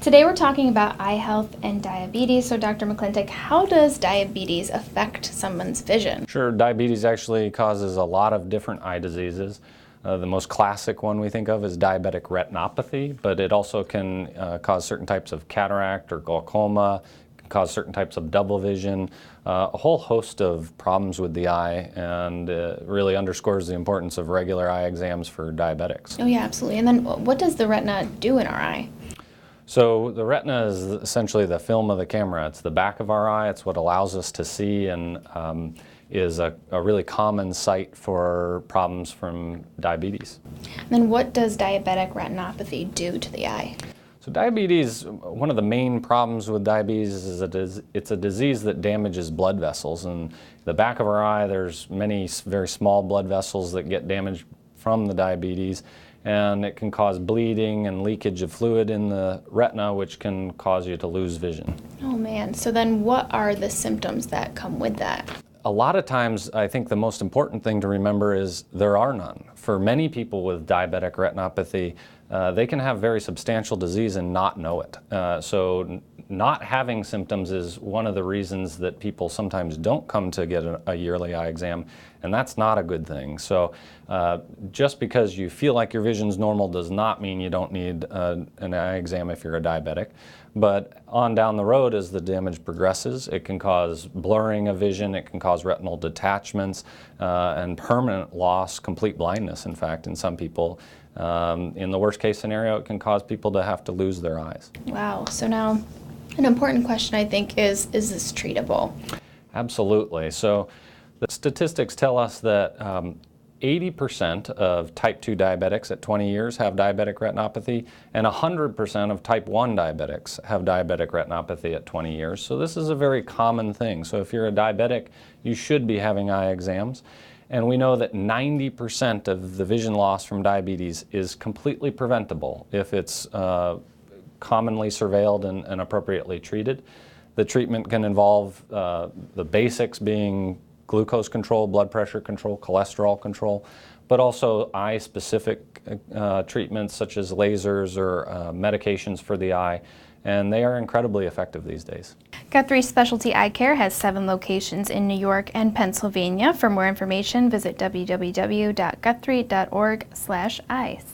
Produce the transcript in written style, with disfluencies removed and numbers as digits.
Today we're talking about eye health and diabetes. So Dr. McClintock, how does diabetes affect someone's vision? Sure, diabetes actually causes a lot of different eye diseases. The most classic one we think of is diabetic retinopathy, but it also can cause certain types of cataract or glaucoma, can cause certain types of double vision, a whole host of problems with the eye, and really underscores the importance of regular eye exams for diabetics. Oh yeah, absolutely. And then what does the retina do in our eye? So the retina is essentially the film of the camera. It's the back of our eye. It's what allows us to see, and is a really common site for problems from diabetes. And then what does diabetic retinopathy do to the eye? So diabetes, one of the main problems with diabetes is it's a disease that damages blood vessels. In the back of our eye, there's many very small blood vessels that get damaged from the diabetes, and it can cause bleeding and leakage of fluid in the retina, which can cause you to lose vision. Oh man, so then what are the symptoms that come with that? A lot of times, I think the most important thing to remember is there are none. For many people with diabetic retinopathy, they can have very substantial disease and not know it. So not having symptoms is one of the reasons that people sometimes don't come to get a yearly eye exam, and that's not a good thing. So just because you feel like your vision's normal does not mean you don't need an eye exam if you're a diabetic. But on down the road, as the damage progresses, it can cause blurring of vision, it can cause retinal detachments, and permanent loss, complete blindness, in fact, in some people. In the worst case scenario, it can cause people to have to lose their eyes. Wow, so now an important question I think is this treatable? Absolutely. So the statistics tell us that 80% of type 2 diabetics at 20 years have diabetic retinopathy, and 100% of type 1 diabetics have diabetic retinopathy at 20 years. So this is a very common thing. So if you're a diabetic, you should be having eye exams. And we know that 90% of the vision loss from diabetes is completely preventable if it's commonly surveilled and appropriately treated. The treatment can involve the basics being glucose control, blood pressure control, cholesterol control, but also eye-specific treatments such as lasers or medications for the eye, and they are incredibly effective these days. Guthrie Specialty Eye Care has 7 locations in New York and Pennsylvania. For more information, visit www.guthrie.org/eyes.